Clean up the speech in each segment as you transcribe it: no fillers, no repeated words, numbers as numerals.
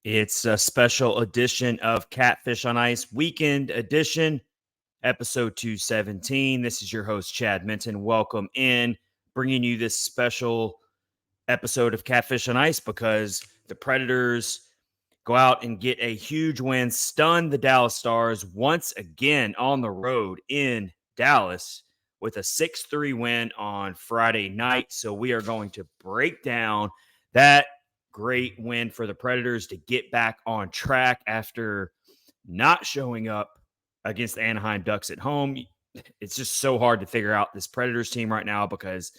It's a special edition of Catfish on Ice, weekend edition, episode 217. This is your host, Chad Minton. Welcome in, bringing you this special episode of Catfish on Ice because the Predators go out and get a huge win, stun the Dallas Stars once again on the road in Dallas with a 6-3 win on Friday night. So we are going to break down that great win for the Predators to get back on track after not showing up against the Anaheim Ducks at home. It's just so hard to figure out this Predators team right now because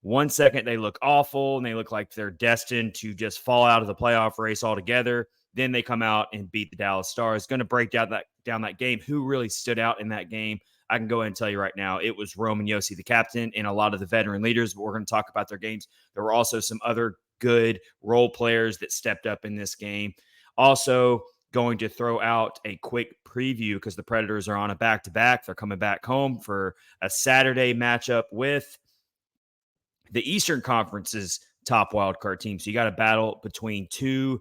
one second they look awful and they look like they're destined to just fall out of the playoff race altogether. Then they come out and beat the Dallas Stars. Going to break down that game. Who really stood out in that game? I can go ahead and tell you right now, it was Roman Josi, the captain, and a lot of the veteran leaders. But we're going to talk about their games. There were also some other good role players that stepped up in this game. Also, going to throw out a quick preview because the Predators are on a back-to-back. They're coming back home for a Saturday matchup with the Eastern Conference's top wildcard team. So you got a battle between two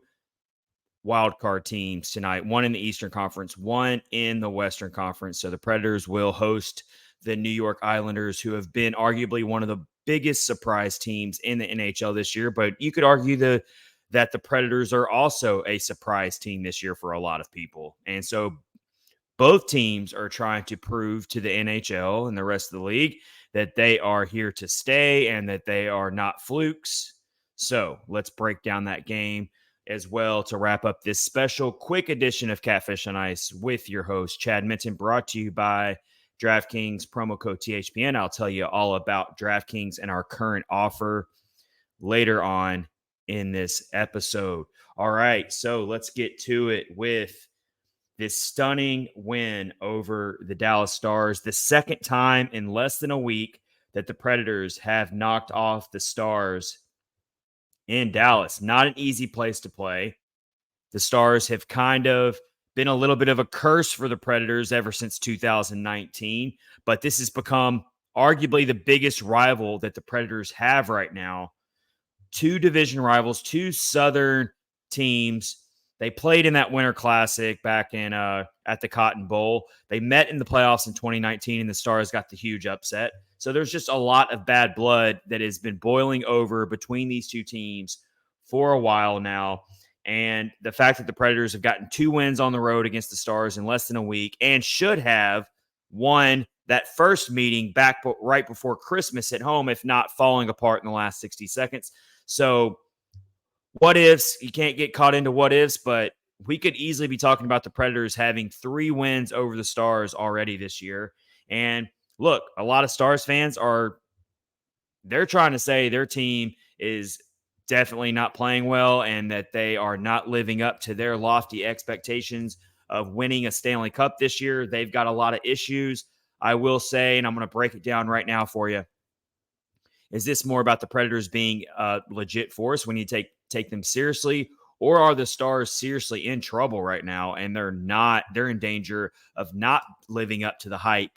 wildcard teams tonight, one in the Eastern Conference, one in the Western Conference. So the Predators will host the New York Islanders, who have been arguably one of the biggest surprise teams in the NHL this year. But you could argue that the Predators are also a surprise team this year for a lot of people. And so both teams are trying to prove to the NHL and the rest of the league that they are here to stay and that they are not flukes. So let's break down that game as well to wrap up this special quick edition of Catfish on Ice with your host, Chad Minton, brought to you by DraftKings, promo code THPN. I'll tell you all about DraftKings and our current offer later on in this episode. All right, so let's get to it with this stunning win over the Dallas Stars, the second time in less than a week that the Predators have knocked off the Stars in Dallas. Not an easy place to play. The Stars have kind of been a little bit of a curse for the Predators ever since 2019, but this has become arguably the biggest rival that the Predators have right now. Two division rivals, two Southern teams. They played in that Winter Classic back in at the Cotton Bowl. They met in the playoffs in 2019, and the Stars got the huge upset. So there's just a lot of bad blood that has been boiling over between these two teams for a while now. And the fact that the Predators have gotten two wins on the road against the Stars in less than a week and should have won that first meeting back right before Christmas at home, if not falling apart in the last 60 seconds. So what ifs, you can't get caught into what ifs, but we could easily be talking about the Predators having 3 wins over the Stars already this year. And look, a lot of Stars fans they're trying to say their team is definitely not playing well and that they are not living up to their lofty expectations of winning a Stanley Cup this year. They've got a lot of issues, I will say, and I'm going to break it down right now for you. Is this more about the Predators being a legit force when you take them seriously, or are the Stars seriously in trouble right now and they're in danger of not living up to the hype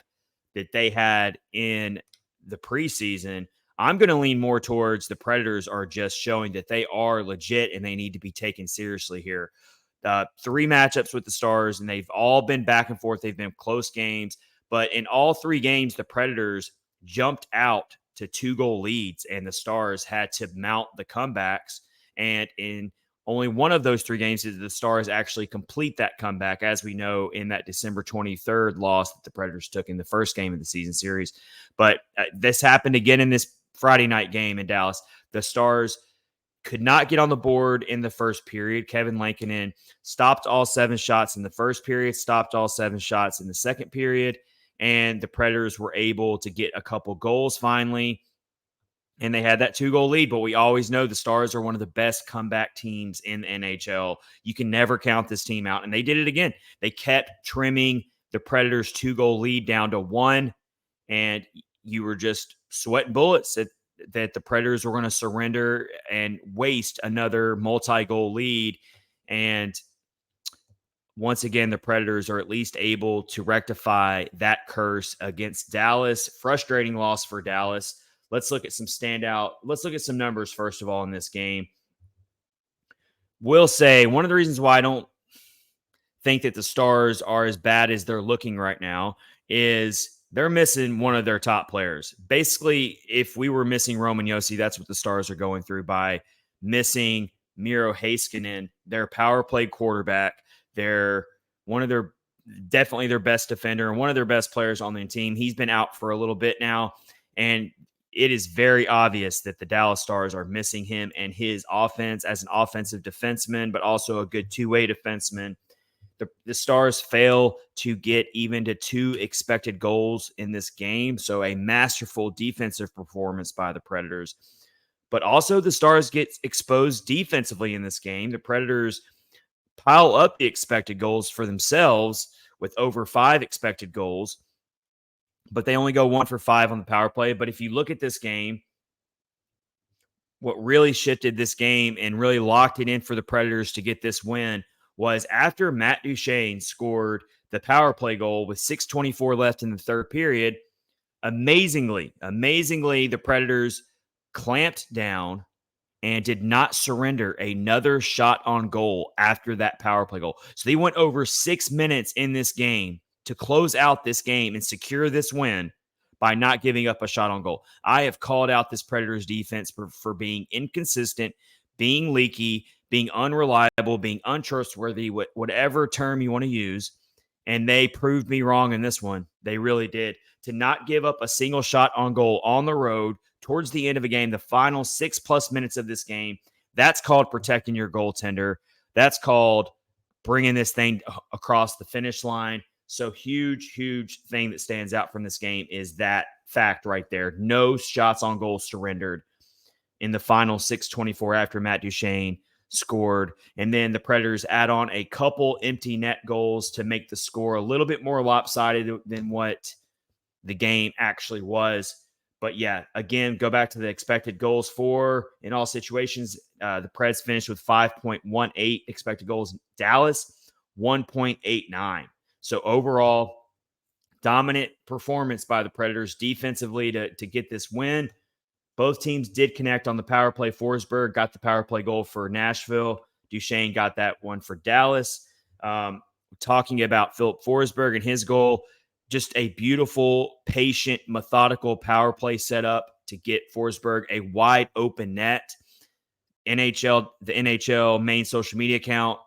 that they had in the preseason? I'm going to lean more towards the Predators are just showing that they are legit and they need to be taken seriously here. 3 matchups with the Stars, and they've all been back and forth. They've been close games, but in all 3 games, the Predators jumped out to 2-goal leads, and the Stars had to mount the comebacks. And in only one of those 3 games did the Stars actually complete that comeback, as we know in that December 23rd loss that the Predators took in the first game of the season series. But this happened again in this Friday night game in Dallas. The Stars could not get on the board in the first period. Kevin Lankinen stopped all 7 shots in the first period, stopped all 7 shots in the second period, and the Predators were able to get a couple goals finally. And they had that 2-goal lead, but we always know the Stars are one of the best comeback teams in the NHL. You can never count this team out, and they did it again. They kept trimming the Predators' 2-goal lead down to 1, and you were just sweating bullets that the Predators were going to surrender and waste another multi-goal lead. And once again, the Predators are at least able to rectify that curse against Dallas. Frustrating loss for Dallas. Let's look at some numbers, first of all, in this game. will say one of the reasons why I don't think that the Stars are as bad as they're looking right now is they're missing one of their top players. Basically, if we were missing Roman Josi, that's what the Stars are going through by missing Miro Heiskanen, their power play quarterback. They're one of their definitely their best defender and one of their best players on the team. He's been out for a little bit now, and it is very obvious that the Dallas Stars are missing him and his offense as an offensive defenseman, but also a good two-way defenseman. The Stars fail to get even to 2 expected goals in this game, so a masterful defensive performance by the Predators. But also the Stars get exposed defensively in this game. The Predators pile up the expected goals for themselves with over 5 expected goals, but they only go 1 for 5 on the power play. But if you look at this game, what really shifted this game and really locked it in for the Predators to get this win was after Matt Duchene scored the power play goal with 6:24 left in the third period. Amazingly, the Predators clamped down and did not surrender another shot on goal after that power play goal. So they went over 6 minutes in this game to close out this game and secure this win by not giving up a shot on goal. I have called out this Predators defense for being inconsistent, being leaky, being unreliable, being untrustworthy, whatever term you want to use. And they proved me wrong in this one. They really did. To not give up a single shot on goal on the road towards the end of a game, the final 6+ minutes of this game, that's called protecting your goaltender. That's called bringing this thing across the finish line. So huge thing that stands out from this game is that fact right there. No shots on goal surrendered in the final 6:24 after Matt Duchene scored. And then the Predators add on a couple empty net goals to make the score a little bit more lopsided than what the game actually was. But yeah, again, go back to the expected goals for in all situations. The Preds finished with 5.18 expected goals. Dallas, 1.89. So overall, dominant performance by the Predators defensively to get this win. Both teams did connect on the power play. Forsberg got the power play goal for Nashville. Duchene got that one for Dallas. Talking about Philip Forsberg and his goal, just a beautiful, patient, methodical power play setup to get Forsberg a wide open net. The NHL main social media account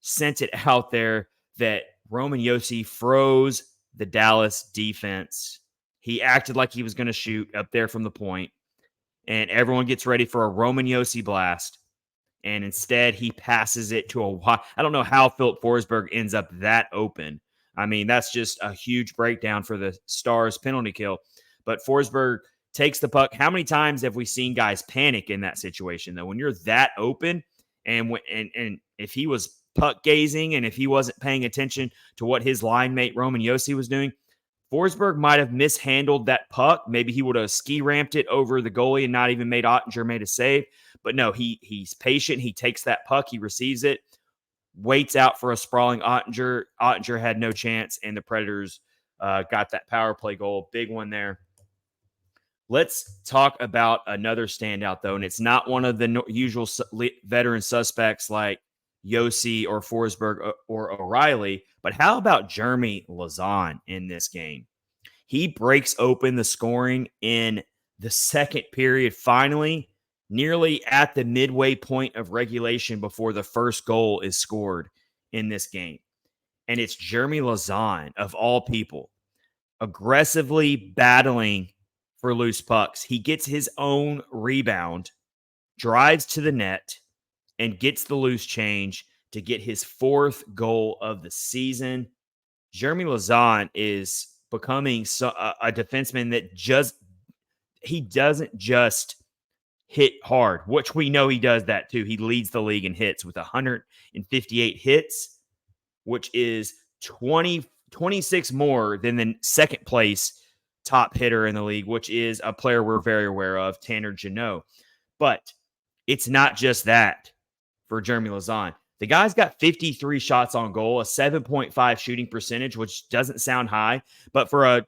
sent it out there that Roman Josi froze the Dallas defense. He acted like he was going to shoot up there from the point, and everyone gets ready for a Roman Josi blast. And instead, he passes it to a. I don't know how Philip Forsberg ends up that open. I mean, that's just a huge breakdown for the Stars penalty kill. But Forsberg takes the puck. How many times have we seen guys panic in that situation, though? When you're that open, and if he was puck gazing and if he wasn't paying attention to what his line mate Roman Josi was doing, Forsberg might have mishandled that puck. Maybe he would have ski ramped it over the goalie and not even made Ottinger made a save. But no, he's patient. He takes that puck. He receives it, waits out for a sprawling Ottinger. Ottinger had no chance, and the Predators got that power play goal. Big one there. Let's talk about another standout, though, and it's not one of the usual veteran suspects like Josi or Forsberg or O'Reilly, but how about Jeremy Lauzon in this game? He breaks open the scoring in the second period, finally, nearly at the midway point of regulation before the first goal is scored in this game. And it's Jeremy Lauzon, of all people, aggressively battling for loose pucks. He gets his own rebound, drives to the net, and gets the loose change to get his 4th goal of the season. Jeremy Lauzon is becoming a defenseman that he doesn't just hit hard, which we know he does that too. He leads the league in hits with 158 hits, which is 26 more than the second place top hitter in the league, which is a player we're very aware of, Tanner Jeannot. But it's not just that for Jeremy Lauzon. The guy's got 53 shots on goal, a 7.5 shooting percentage, which doesn't sound high, but for a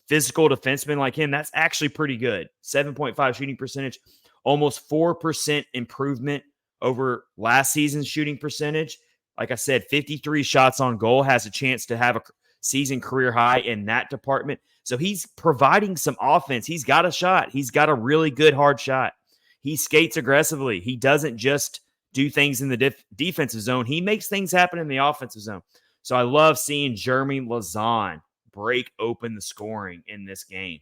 physical defenseman like him, that's actually pretty good. 7.5 shooting percentage, almost 4% improvement over last season's shooting percentage. Like I said, 53 shots on goal, has a chance to have a season career high in that department. So he's providing some offense. He's got a shot. He's got a really good hard shot. He skates aggressively. He doesn't just do things in the defensive zone. He makes things happen in the offensive zone. So I love seeing Jeremy Lauzon break open the scoring in this game.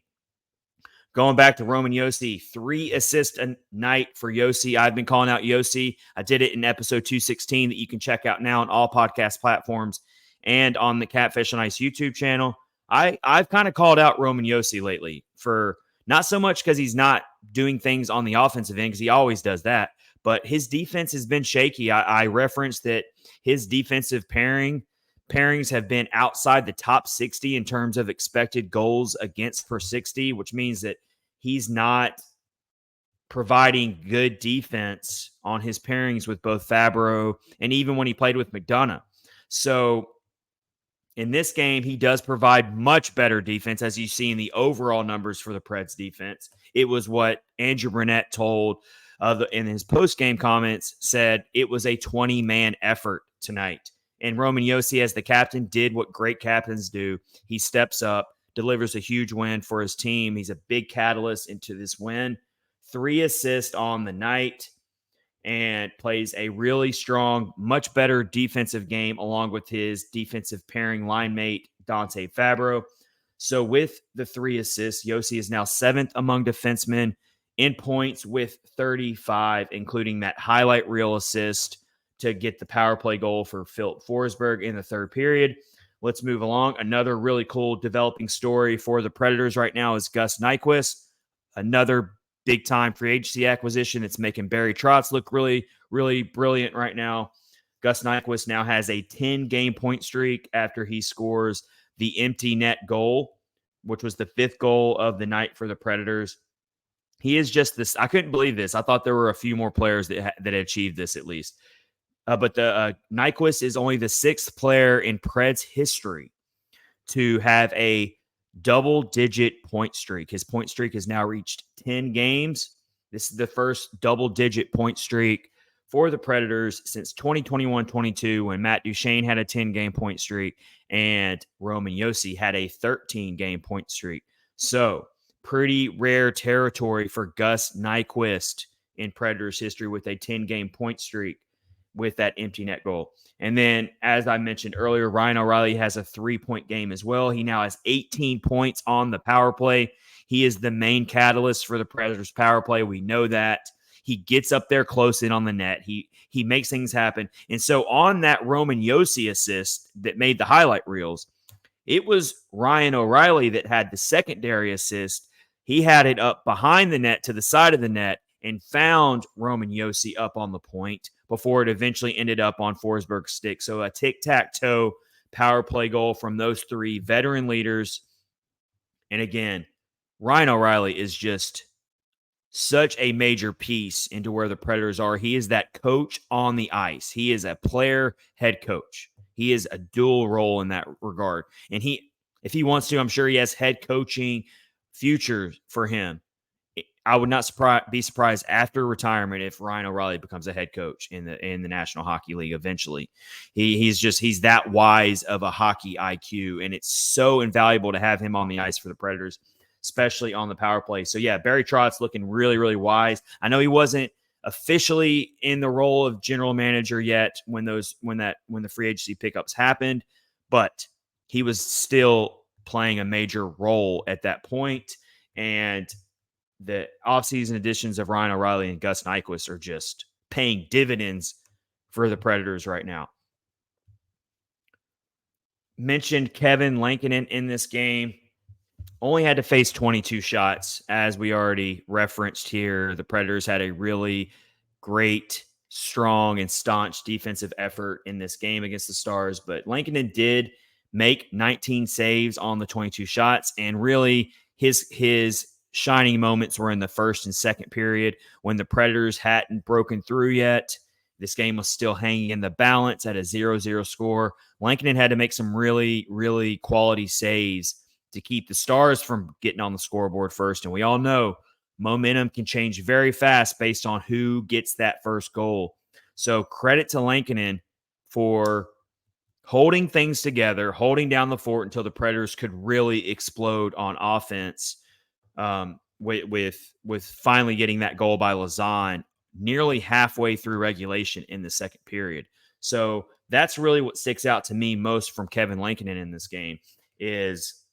Going back to Roman Josi, 3 assists a night for Josi. I've been calling out Josi. I did it in episode 216 that you can check out now on all podcast platforms and on the Catfish on Ice YouTube channel. I've kind of called out Roman Josi lately for not so much because he's not doing things on the offensive end, because he always does that, but his defense has been shaky. I referenced that his defensive pairings have been outside the top 60 in terms of expected goals against per 60, which means that he's not providing good defense on his pairings with both Fabro and even when he played with McDonough. So in this game, he does provide much better defense, as you see in the overall numbers for the Preds defense. It was what Andrew Brunette told in his post-game comments, said it was a 20-man effort tonight. And Roman Josi, as the captain, did what great captains do. He steps up, delivers a huge win for his team. He's a big catalyst into this win. 3 assists on the night and plays a really strong, much better defensive game along with his defensive pairing line mate, Dante Fabro. So with the 3 assists, Josi is now 7th among defensemen in points with 35, including that highlight reel assist to get the power play goal for Philip Forsberg in the third period. Let's move along. Another really cool developing story for the Predators right now is Gus Nyquist, another big-time free agency acquisition that's making Barry Trotz look really, really brilliant right now. Gus Nyquist now has a 10-game point streak after he scores the empty net goal, which was the 5th goal of the night for the Predators. He is just this. I couldn't believe this. I thought there were a few more players that had achieved this at least. But the Nyquist is only the 6th player in Preds history to have a double-digit point streak. His point streak has now reached 10 games. This is the first double-digit point streak for the Predators since 2021-22 when Matt Duchene had a 10-game point streak and Roman Josi had a 13-game point streak. So pretty rare territory for Gus Nyquist in Predators history with a 10-game point streak with that empty net goal. And then, as I mentioned earlier, Ryan O'Reilly has a 3-point game as well. He now has 18 points on the power play. He is the main catalyst for the Predators power play. We know that. He gets up there close in on the net. He makes things happen. And so on that Roman Josi assist that made the highlight reels, it was Ryan O'Reilly that had the secondary assist. He had it up behind the net to the side of the net and found Roman Josi up on the point before it eventually ended up on Forsberg's stick. So a tic-tac-toe power play goal from those 3 veteran leaders. And again, Ryan O'Reilly is just such a major piece into where the Predators are. He is that coach on the ice. He is a player head coach. He is a dual role in that regard. And if he wants to, I'm sure he has head coaching future for him. I would not be surprised after retirement if Ryan O'Reilly becomes a head coach in the National Hockey League eventually. He's that wise of a hockey IQ, and it's so invaluable to have him on the ice for the Predators, especially on the power play. So yeah, Barry Trotz looking really, really wise. I know he wasn't officially in the role of general manager yet when the free agency pickups happened, but he was still playing a major role at that point. And the offseason additions of Ryan O'Reilly and Gus Nyquist are just paying dividends for the Predators right now. Mentioned Kevin Lankinen in this game. Only had to face 22 shots, as we already referenced here. The Predators had a really great, strong, and staunch defensive effort in this game against the Stars, but Lankinen did make 19 saves on the 22 shots, and really his shining moments were in the first and second period when the Predators hadn't broken through yet. This game was still hanging in the balance at a 0-0 score. Lankinen had to make some really, really quality saves to keep the Stars from getting on the scoreboard first. And we all know momentum can change very fast based on who gets that first goal. So credit to Lankinen for holding things together, holding down the fort until the Predators could really explode on offense. With finally getting that goal by Lazan nearly halfway through regulation in the second period. So that's really what sticks out to me most from Kevin Lankinen in this game is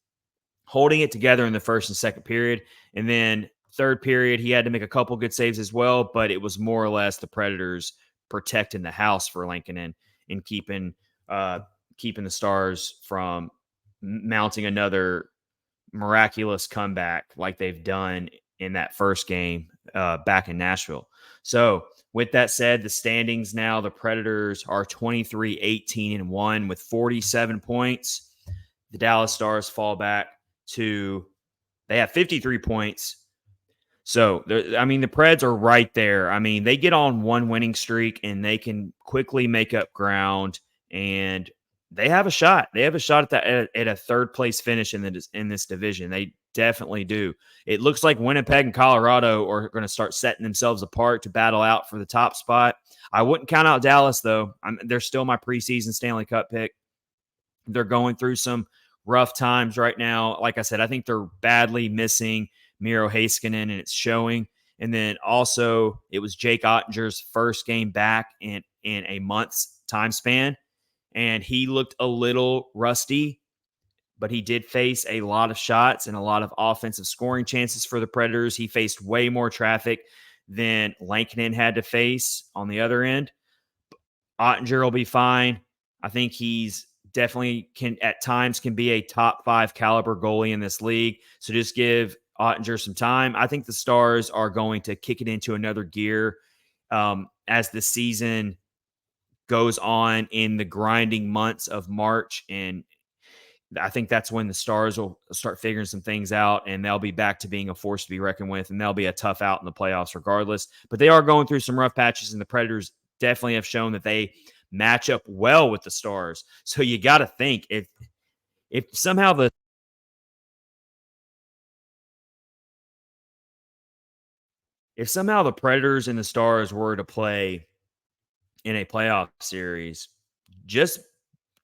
holding it together in the first and second period. And then third period, he had to make a couple good saves as well, but it was more or less the Predators protecting the house for Lankinen and keeping the Stars from mounting another miraculous comeback like they've done in that first game back in Nashville. So with that said, the standings now, the Predators are 23-18-1 with 47 points. The Dallas Stars fall back to, they have 53 points. So, I mean, the Preds are right there. I mean, they get on one winning streak and they can quickly make up ground, and they have a shot. They have a shot at a third place finish in this division. They definitely do. It looks like Winnipeg and Colorado are going to start setting themselves apart to battle out for the top spot. I wouldn't count out Dallas, though. They're still my preseason Stanley Cup pick. They're going through some rough times right now. Like I said, I think they're badly missing Miro Heiskanen, and it's showing. And then also, it was Jake Ottinger's first game back in a month's time span, and he looked a little rusty, but he did face a lot of shots and a lot of offensive scoring chances for the Predators. He faced way more traffic than Lankinen had to face on the other end. Ottinger will be fine. I think he's definitely can be a top 5 caliber goalie in this league. So just give Ottinger some time. I think the Stars are going to kick it into another gear as the season goes on in the grinding months of March. And I think that's when the Stars will start figuring some things out, and they'll be back to being a force to be reckoned with, and they'll be a tough out in the playoffs regardless. But they are going through some rough patches, and the Predators definitely have shown that they match up well with the Stars. So you got to think if somehow the Predators and the Stars were to play in a playoff series, just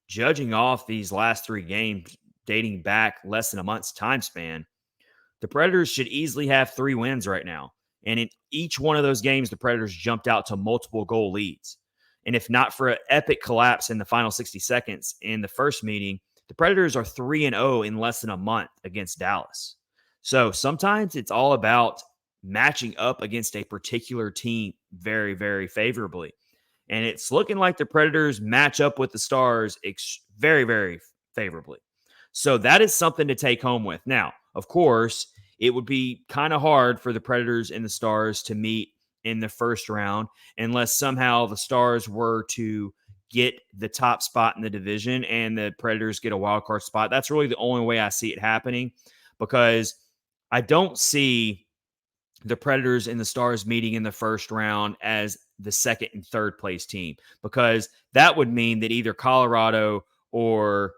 judging off these last 3 games dating back less than a month's time span, the Predators should easily have 3 wins right now. And in each one of those games, the Predators jumped out to multiple goal leads. And if not for an epic collapse in the final 60 seconds in the first meeting, the Predators are 3-0 in less than a month against Dallas. So sometimes it's all about matching up against a particular team very, very favorably. And it's looking like the Predators match up with the Stars very, very favorably. So that is something to take home with. Now, of course, it would be kind of hard for the Predators and the Stars to meet in the first round unless somehow the Stars were to get the top spot in the division and the Predators get a wild card spot. That's really the only way I see it happening, because I don't see the Predators and the Stars meeting in the first round as the second and third place team, because that would mean that either Colorado or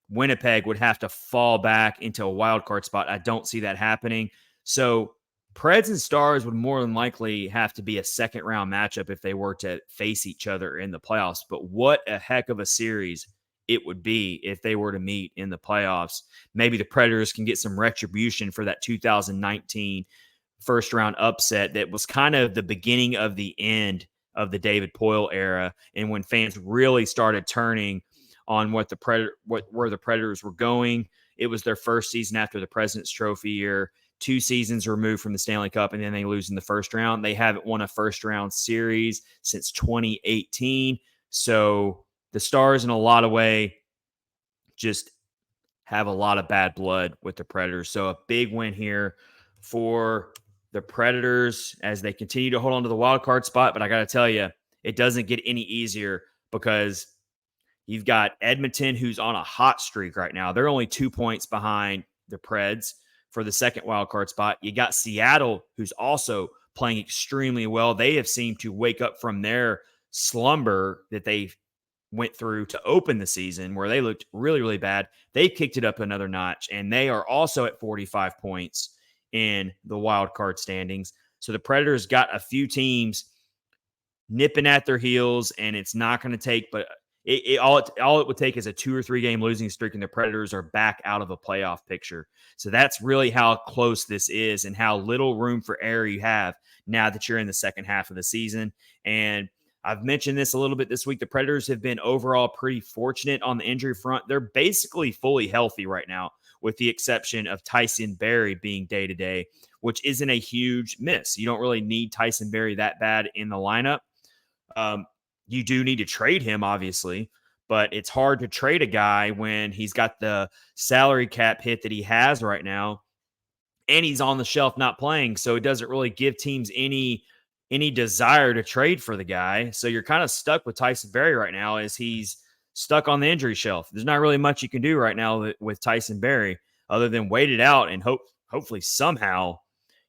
Winnipeg would have to fall back into a wild card spot. I don't see that happening. So Preds and Stars would more than likely have to be a second round matchup if they were to face each other in the playoffs. But what a heck of a series it would be if they were to meet in the playoffs. Maybe the Predators can get some retribution for that 2019 first round upset that was kind of the beginning of the end of the David Poile era, and when fans really started turning on where the Predators were going. It was their first season after the President's Trophy year, 2 seasons removed from the Stanley Cup, and then they lose in the first round. They haven't won a first round series since 2018. So the Stars, in a lot of ways, just have a lot of bad blood with the Predators. So a big win here for the Predators as they continue to hold on to the wild card spot. But I got to tell you, it doesn't get any easier, because you've got Edmonton, who's on a hot streak right now. They're only 2 points behind the Preds for the second wild card spot. You got Seattle, who's also playing extremely well. They have seemed to wake up from their slumber that they went through to open the season, where they looked really, really bad. They kicked it up another notch, and they are also at 45 points in the wild card standings. So the Predators got a few teams nipping at their heels, and it's not going to take but all it would take is a 2 or 3 game losing streak, and the Predators are back out of a playoff picture. So that's really how close this is and how little room for error you have now that you're in the second half of the season. And I've mentioned this a little bit this week. The Predators have been overall pretty fortunate on the injury front. They're basically fully healthy right now, with the exception of Tyson Barrie being day-to-day, which isn't a huge miss. You don't really need Tyson Barrie that bad in the lineup. You do need to trade him, obviously, but it's hard to trade a guy when he's got the salary cap hit that he has right now, and he's on the shelf not playing. So it doesn't really give teams any desire to trade for the guy. So you're kind of stuck with Tyson Barrie right now as he's stuck on the injury shelf. There's not really much you can do right now with Tyson Barrie other than wait it out and hopefully somehow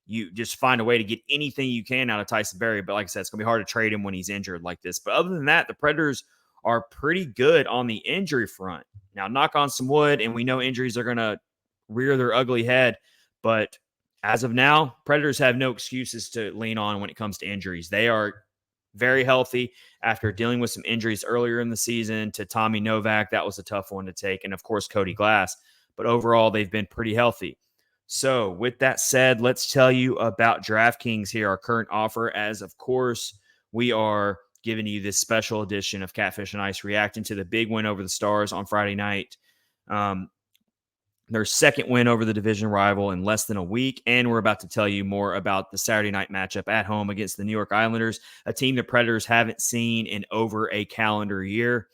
you just find a way to get anything you can out of Tyson Barrie. But like I said, it's going to be hard to trade him when he's injured like this. But other than that, the Predators are pretty good on the injury front. Now, knock on some wood, and we know injuries are going to rear their ugly head. But as of now, Predators have no excuses to lean on when it comes to injuries. They are very healthy after dealing with some injuries earlier in the season to Tommy Novak. That was a tough one to take. And, of course, Cody Glass. But overall, they've been pretty healthy. So with that said, let's tell you about DraftKings here, our current offer, as of course we are giving you this special edition of Catfish and Ice reacting to the big win over the Stars on Friday night. Their second win over the division rival in less than a week, and we're about to tell you more about the Saturday night matchup at home against the New York Islanders, a team the Predators haven't seen in over a calendar year.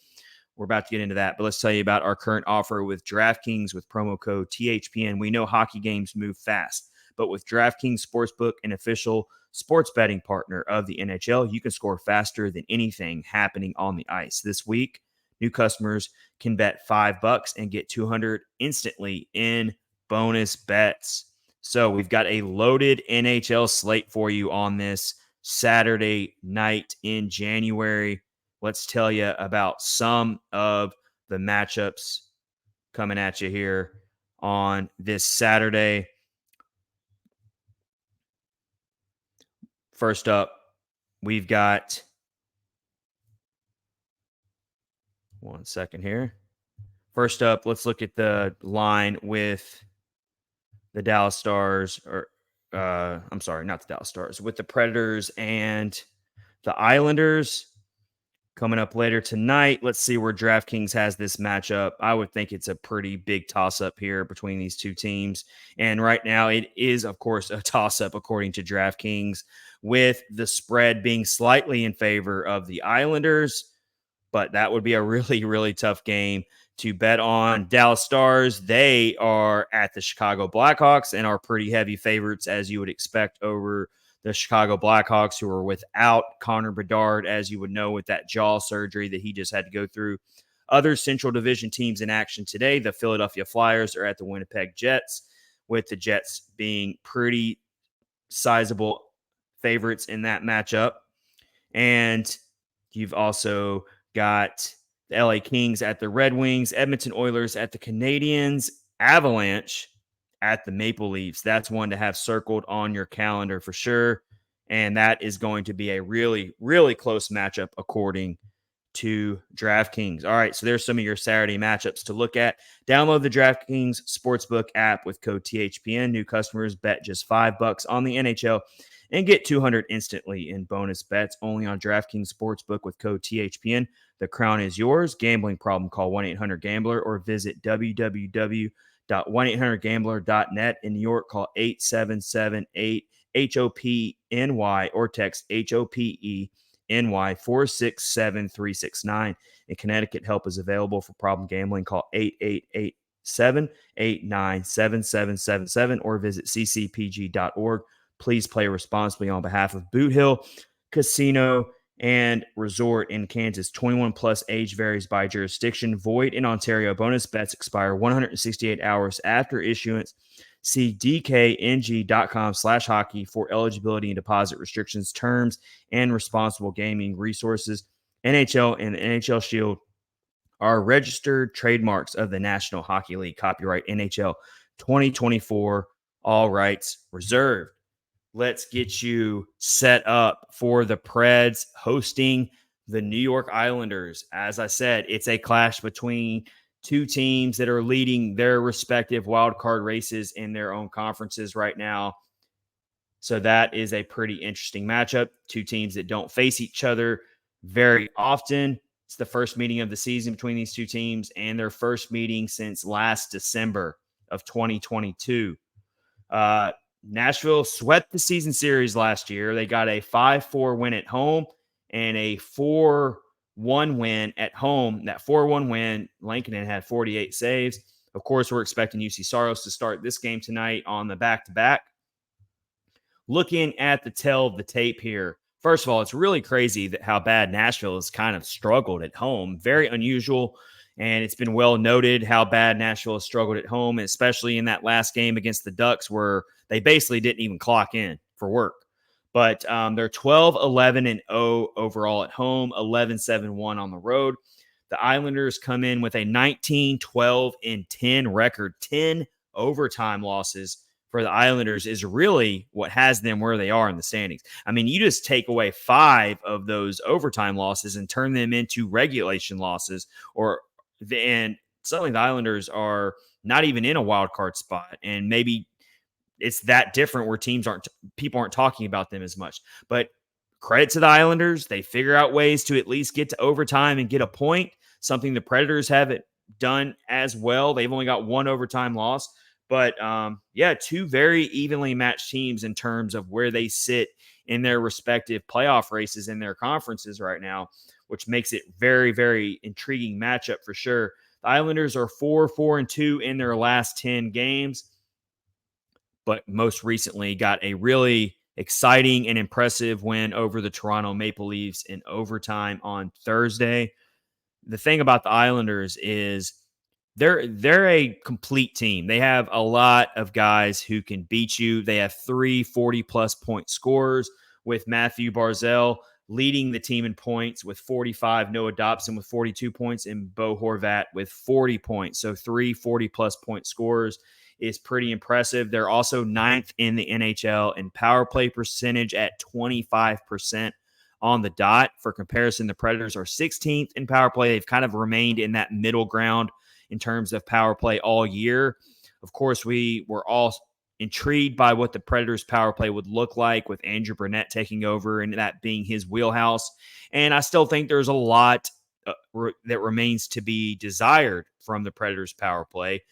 We're about to get into that, but let's tell you about our current offer with DraftKings with promo code THPN. We know hockey games move fast, but with DraftKings Sportsbook, an official sports betting partner of the NHL, you can score faster than anything happening on the ice. This week, new customers can bet $5 and get $200 instantly in bonus bets. So we've got a loaded NHL slate for you on this Saturday night in January. Let's tell you about some of the matchups coming at you here on this Saturday. First up, we've got one second here. First up, let's look at the line with the Dallas Stars, or I'm sorry, not the Dallas Stars, with the Predators and the Islanders. Coming up later tonight, let's see where DraftKings has this matchup. I would think it's a pretty big toss-up here between these two teams. And right now, it is, of course, a toss-up according to DraftKings, with the spread being slightly in favor of the Islanders. But that would be a really, really tough game to bet on. Dallas Stars, they are at the Chicago Blackhawks and are pretty heavy favorites, as you would expect, over the Chicago Blackhawks, who are without Connor Bedard, as you would know, with that jaw surgery that he just had to go through. Other Central Division teams in action today, the Philadelphia Flyers are at the Winnipeg Jets, with the Jets being pretty sizable favorites in that matchup. And you've also got the LA Kings at the Red Wings, Edmonton Oilers at the Canadiens, Avalanche at the Maple Leafs. That's one to have circled on your calendar for sure. And that is going to be a really, really close matchup according to DraftKings. All right, so there's some of your Saturday matchups to look at. Download the DraftKings Sportsbook app with code THPN. New customers bet just $5 on the NHL and get $200 instantly in bonus bets only on DraftKings Sportsbook with code THPN. The crown is yours. Gambling problem, call 1-800-GAMBLER or visit www.1800gambler.net. In New York, call 877-8-HOPE-NY or text HOPE NY 467-369. In Connecticut, help is available for problem gambling. Call 888-789-7777 or visit ccpg.org. Please play responsibly on behalf of Boot Hill Casino and Resort in Kansas. 21 plus, age varies by jurisdiction. Void in Ontario. Bonus bets expire 168 hours after issuance. See dkng.com/hockey for eligibility and deposit restrictions, terms, and responsible gaming resources. NHL and the NHL Shield are registered trademarks of the National Hockey League. Copyright NHL 2024. All rights reserved. let's get you set up for the Preds hosting the New York Islanders. As I said, it's a clash between two teams that are leading their respective wildcard races in their own conferences right now. So that is a pretty interesting matchup. Two teams that don't face each other very often. It's the first meeting of the season between these two teams and their first meeting since last December of 2022. Nashville swept the season series last year. They got a 5-4 win at home and a 4-1 win at home. That 4-1 win, Lankinen had 48 saves. Of course, we're expecting Jusi Saros to start this game tonight on the back-to-back. Looking at the tail of the tape here, first of all, it's really crazy that how bad Nashville has kind of struggled at home. Very unusual. And it's been well noted how bad Nashville has struggled at home, especially in that last game against the Ducks where they basically didn't even clock in for work. But they're 12-11-0 overall at home, 11-7-1 on the road. The Islanders come in with a 19-12-10 record. 10 overtime losses for the Islanders is really what has them where they are in the standings. I mean, you just take away 5 of those overtime losses and turn them into regulation losses, and suddenly the Islanders are not even in a wild card spot. And maybe it's that different where people aren't talking about them as much. But credit to the Islanders. They figure out ways to at least get to overtime and get a point, something the Predators haven't done as well. They've only got 1 overtime loss. But, two very evenly matched teams in terms of where they sit in their respective playoff races in their conferences right now, which makes it very, very intriguing matchup for sure. The Islanders are 4-4-2 in their last 10 games, but most recently got a really exciting and impressive win over the Toronto Maple Leafs in overtime on Thursday. The thing about the Islanders is they're a complete team. They have a lot of guys who can beat you. They have 3 40-plus point scorers, with Matthew Barzal leading the team in points with 45, Noah Dobson with 42 points, and Bo Horvat with 40 points. So 3 40-plus point scorers is pretty impressive. They're also 9th in the NHL in power play percentage at 25% on the dot. For comparison, the Predators are 16th in power play. They've kind of remained in that middle ground in terms of power play all year. Of course, we were all intrigued by what the Predators' power play would look like with Andrew Brunette taking over and that being his wheelhouse. And I still think there's a lot that remains to be desired from the Predators' power play.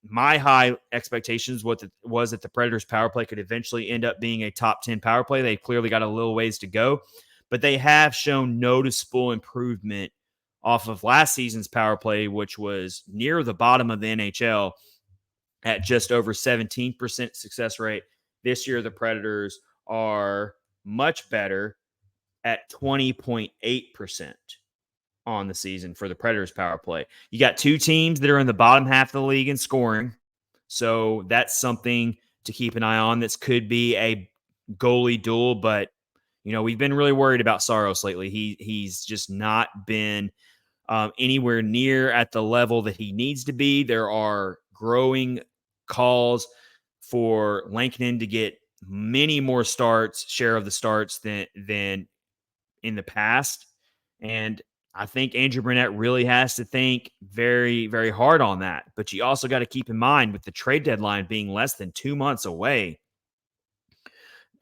My high expectations was that the Predators' power play could eventually end up being a top 10 power play. They clearly got a little ways to go, but they have shown noticeable improvement off of last season's power play, which was near the bottom of the NHL at just over 17% success rate. This year, the Predators are much better at 20.8% on the season for the Predators power play. You got 2 teams that are in the bottom half of the league in scoring. So that's something to keep an eye on. This could be a goalie duel, but we've been really worried about Saros lately. He's just not been anywhere near at the level that he needs to be. There are growing calls for Lankinen to get many more share of the starts than in the past. And I think Andrew Brunette really has to think very, very hard on that. But you also got to keep in mind, with the trade deadline being less than 2 months away,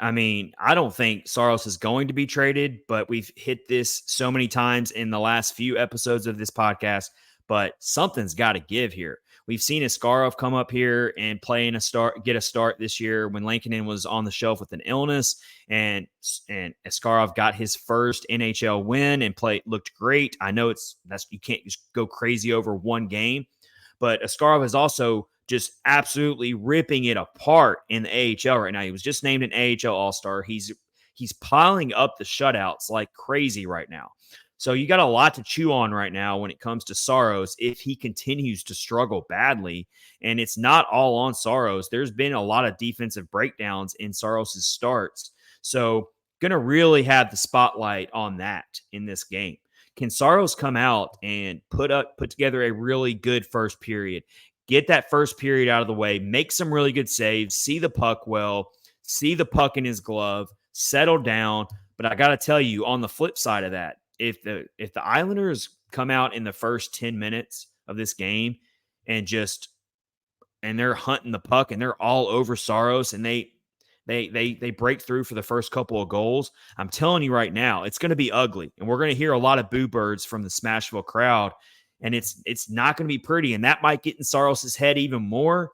I mean, I don't think Saros is going to be traded, but we've hit this so many times in the last few episodes of this podcast, but something's got to give here. We've seen Askarov come up here and get a start this year when Lankinen was on the shelf with an illness, and Askarov got his first NHL win and looked great. I know you can't just go crazy over one game, but Askarov is also just absolutely ripping it apart in the AHL right now. He was just named an AHL All-Star. He's piling up the shutouts like crazy right now. So you got a lot to chew on right now when it comes to Saros if he continues to struggle badly. And it's not all on Saros. There's been a lot of defensive breakdowns in Saros' starts. So going to really have the spotlight on that in this game. Can Saros come out and put together a really good first period, get that first period out of the way, make some really good saves, see the puck well, see the puck in his glove, settle down. But I got to tell you, on the flip side of that, if the Islanders come out in the first 10 minutes of this game and they're hunting the puck and they're all over Saros and they break through for the first couple of goals, I'm telling you right now, it's going to be ugly. And we're going to hear a lot of boo birds from the Smashville crowd. And it's not going to be pretty. And that might get in Saros' head even more.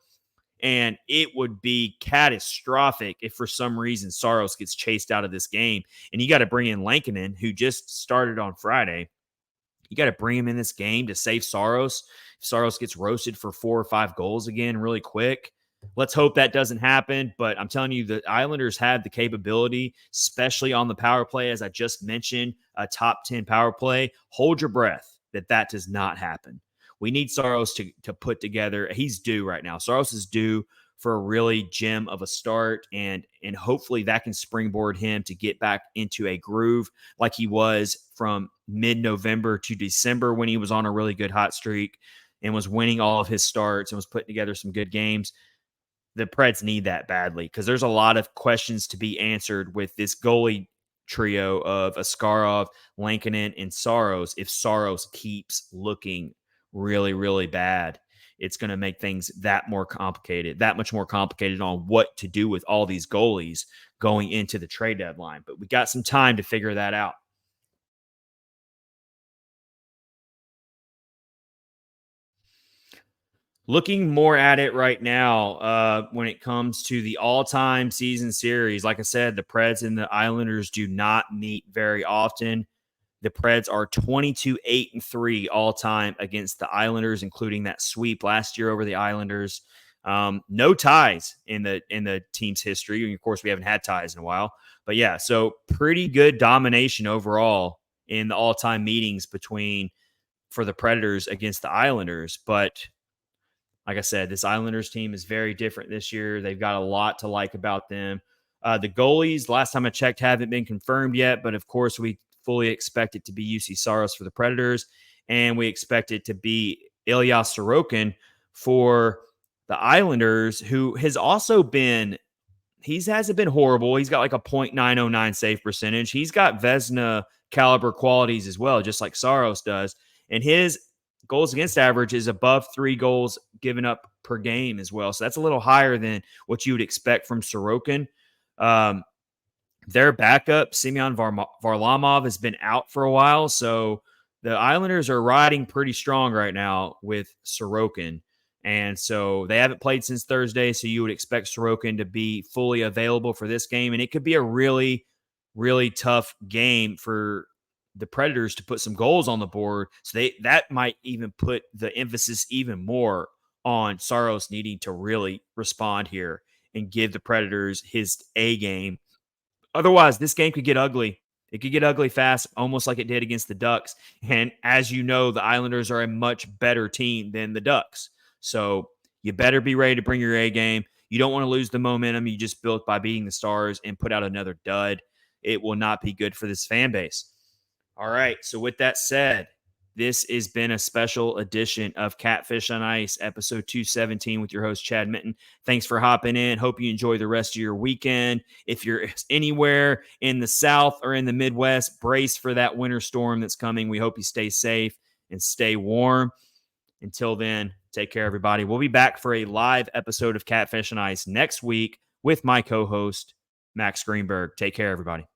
And it would be catastrophic if for some reason Saros gets chased out of this game. And you got to bring in Lankinen, who just started on Friday. You got to bring him in this game to save Saros. If Saros gets roasted for 4 or 5 goals again really quick, let's hope that doesn't happen. But I'm telling you, the Islanders have the capability, especially on the power play, as I just mentioned, a top 10 power play. Hold your breath that does not happen. We need Saros to put together. He's due right now. Saros is due for a really gem of a start, and hopefully that can springboard him to get back into a groove like he was from mid-November to December when he was on a really good hot streak and was winning all of his starts and was putting together some good games. The Preds need that badly because there's a lot of questions to be answered with this goalie trio of Askarov, Lankinen, and Saros. If Saros keeps looking really, really bad, it's going to make things that much more complicated on what to do with all these goalies going into the trade deadline. But we got some time to figure that out. Looking more at it right now, when it comes to the all-time season series, like I said, the Preds and the Islanders do not meet very often. The Preds are 22-8-3 all-time against the Islanders, including that sweep last year over the Islanders. No ties in the team's history. And of course, we haven't had ties in a while. But yeah, so pretty good domination overall in the all-time meetings for the Predators against the Islanders. But like I said, this Islanders team is very different this year. They've got a lot to like about them. The goalies, last time I checked, haven't been confirmed yet, but of course we fully expect it to be UC Saros for the Predators, and we expect it to be Ilya Sorokin for the Islanders, who has also been he hasn't been horrible. He's got like a .909 save percentage. He's got Vezina caliber qualities as well, just like Saros does. And his goals against average is above 3 goals given up per game as well. So that's a little higher than what you would expect from Sorokin. Their backup, Semyon Varlamov, has been out for a while. So the Islanders are riding pretty strong right now with Sorokin. And so they haven't played since Thursday, so you would expect Sorokin to be fully available for this game. And it could be a really, really tough game for the Predators to put some goals on the board. So that might even put the emphasis even more on Saros needing to really respond here and give the Predators his A game. Otherwise, this game could get ugly. It could get ugly fast, almost like it did against the Ducks. And as you know, the Islanders are a much better team than the Ducks. So you better be ready to bring your A game. You don't want to lose the momentum you just built by beating the Stars and put out another dud. It will not be good for this fan base. All right. So with that said, this has been a special edition of Catfish on Ice, episode 217 with your host, Chad Minton. Thanks for hopping in. Hope you enjoy the rest of your weekend. If you're anywhere in the South or in the Midwest, brace for that winter storm that's coming. We hope you stay safe and stay warm. Until then, take care, everybody. We'll be back for a live episode of Catfish on Ice next week with my co-host, Max Greenberg. Take care, everybody.